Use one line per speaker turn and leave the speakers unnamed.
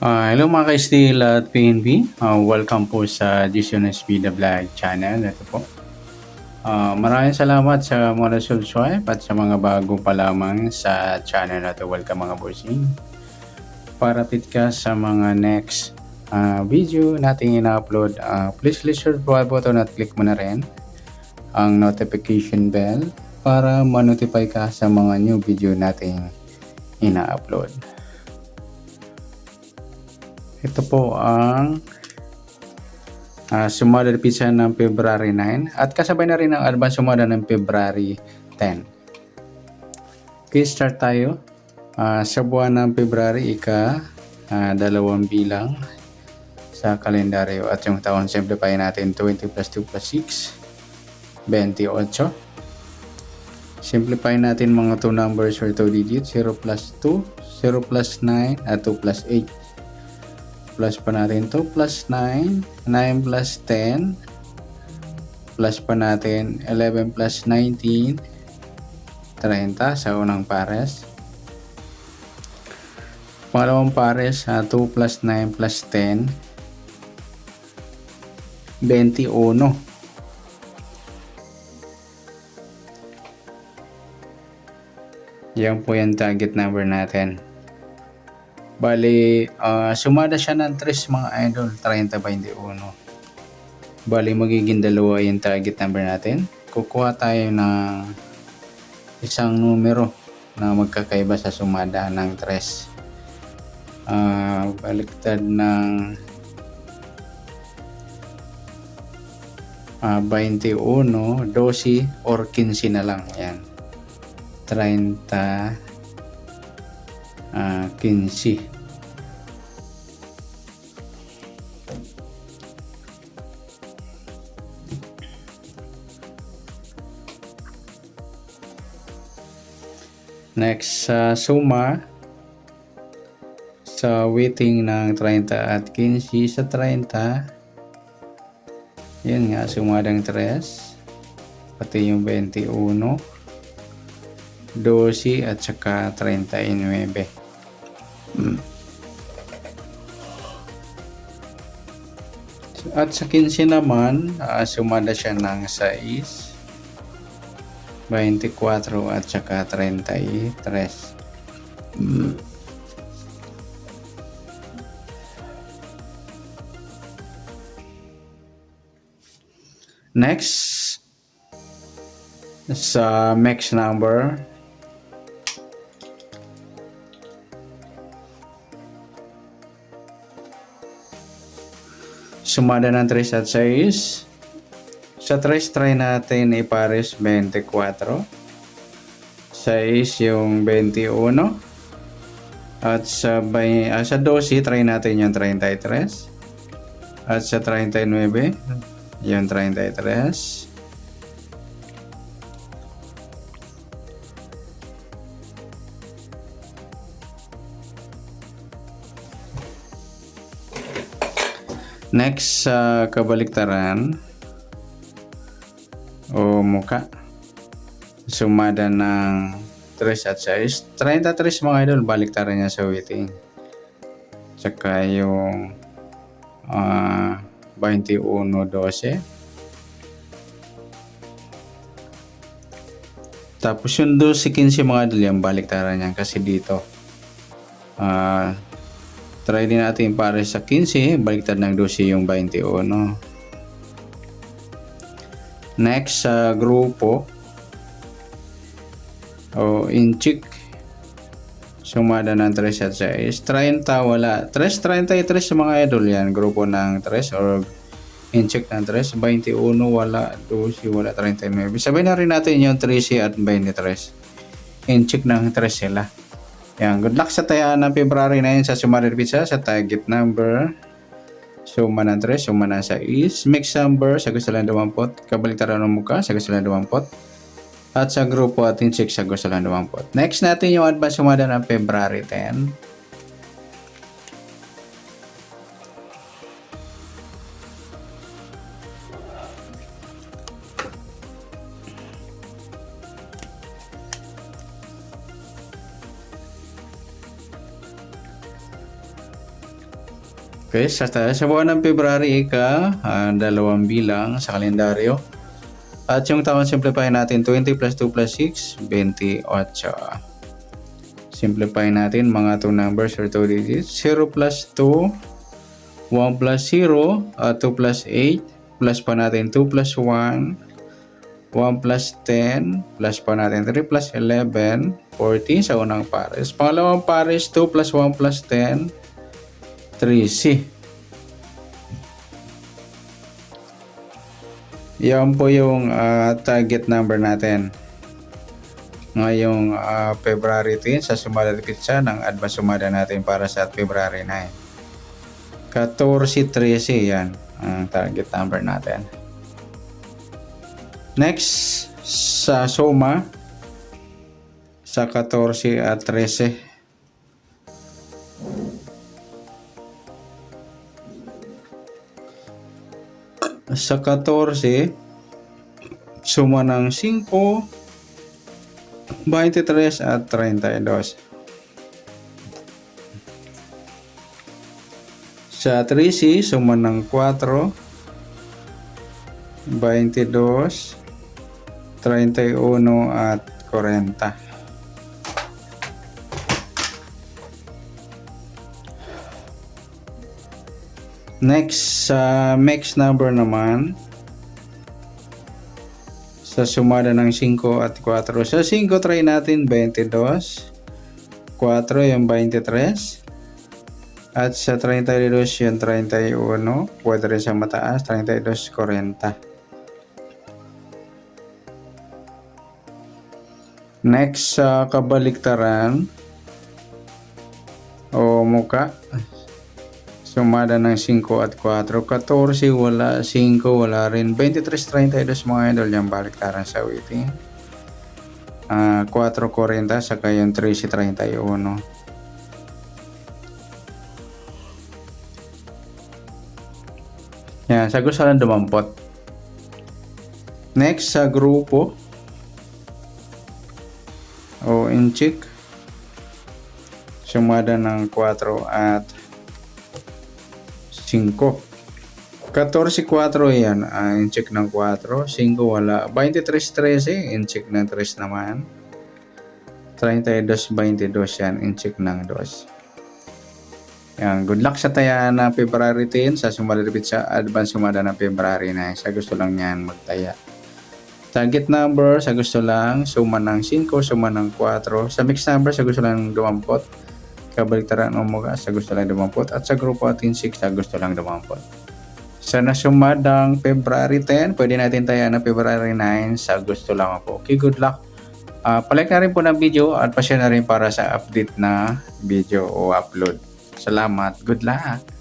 Hello mga ka-Steel at PNB. Welcome po sa GCNSB The Vlog channel. Ito po. Maraming salamat sa mga subscribe at sa mga bago pa lamang sa channel na ito. Welcome mga bossing. Para fit ka sa mga next video nating ina-upload, please click subscribe button at click mo na rin ang notification bell para ma-notify ka sa mga new video nating ina-upload. Ito po ang sumada pizza ng February 9 at kasabay na rin ang advance sumada ng February 10. Okay, start tayo. Sa buwan ng February, dalawang bilang sa kalendaryo at yung taon simplify natin 20 plus 2 plus 6, 28. Simplify natin mga 2 numbers or 2 digits, 0 plus 2, 0 plus 9 at 2 plus 8. Plus pa natin 2 plus 9, 9 plus 10, plus pa natin 11 plus 19, 30 sa unang pares. Pangalawang pares, 2 plus 9 plus 10, 21. Yan po yung target number natin. Bali, sumada siya ng 3 mga idol, 30-21. Bali, magiging dalawa yung target number natin. Kukuha tayo ng isang numero na magkakaiba sa sumada ng 3. Baliktad ng 21, 12 or 15 na lang. Yan. 30, 15. Next, suma sa weighting ng 30 at 15 sa 30. Yan nga, sumadang 3. Pati yung 21, 12 at saka 39. At sa 15 naman, sumada siya ng 6, 24 at saka 33. Next, sa max number, sumada ng 3 at 6. Sa 3, try natin ipares 24. 6 yung 21. At sa 12, try natin yung 33. At sa 39, yung 33. Next, sa kabaliktaran o muka, sumada ng 3 at 6. 33 mga idol, baliktaran niya sa weighting. Tsaka yung 21, 12. Tapos yung 12, 15 mga idol, yung baliktaran niya kasi dito. Try din natin para sa 15, baliktad ng 12 yung 21. Next, sa grupo o inchik, sumada ng 3 at 6. 30 wala. 33 sa mga idol yan. Grupo ng 3 or inchik ng 3. 21 wala. 12 wala. 39. Sabihin na rin natin yung 13 at 23. Inchik ng 3 sila. Yan. Good luck sa tayaan ng February 9 sa Sumada Pizza sa target number. Suma ng 3, suma ng 6. Mix number sa gusto lang 20. Kabaliktaran ng muka sa gusto lang 20. At sa grupo ating check sa gusto lang 20. Next natin yung advance sumada ng February 10. Okay, sa buwan ng February, dalawang bilang sa kalendaryo. At yung taon, simplify natin 20 plus 2 plus 6, 28. Simplify natin mga 2 numbers or 2 digits. 0 plus 2, 1 plus 0, 2 plus 8, plus pa natin 2 plus 1, 1 plus 10, plus pa natin 3 plus 11, 40 sa unang pares. Pangalawang pares, 2 plus 1 plus 10, 3C. Yan po yung target number natin ngayong February 10 sa sumada pizza ng advance sumada natin para sa February 9. 14-13 yan ang target number natin. Next, sa suma sa 14 at 13. Sa 14, suma ng 5, 23 at 32. Sa 13, suma ng 4, 22, 31 at 40. Next, sa mix number naman, sa sumada ng 5 at 4. Sa 5, try natin 22. 4 yung 23. At sa 32 yung 31. Pwede rin sa mataas, 32, 40. Next, sa kabaliktaran o muka, sumada ng 5 at 4. 14 wala, 5 wala rin. 23, 32 mga idol yung baliktaran sa waiting. 4, 40 saka yung 13, 31. Yan, sa gusto lang dumampot. Next, sa grupo o inchik, sumada ng 4 at 5. 14, 4 yan, in-check ng 4. 5 wala. 23, 13, in-check ng 3 naman. 32, 22 yan, in-check ng 2. Yan, good luck sa taya na February 10 sa sumalipit sa advance sumada ng February 9. Sa gusto lang yan magtaya. Target number, sa gusto lang, suma ng 5, suma ng 4. Sa mixed number, sa gusto lang dumampot. Kabaliktaran o mga sa gusto lang dumampot. At sa grupo atin 6 sa gusto lang dumampot. Sa nasumadang February 10, pwede natin tayo na February 9 sa gusto lang po. Okay, good luck. Palike na rin po ng video at pa-share na rin para sa update na video o upload. Salamat. Good luck.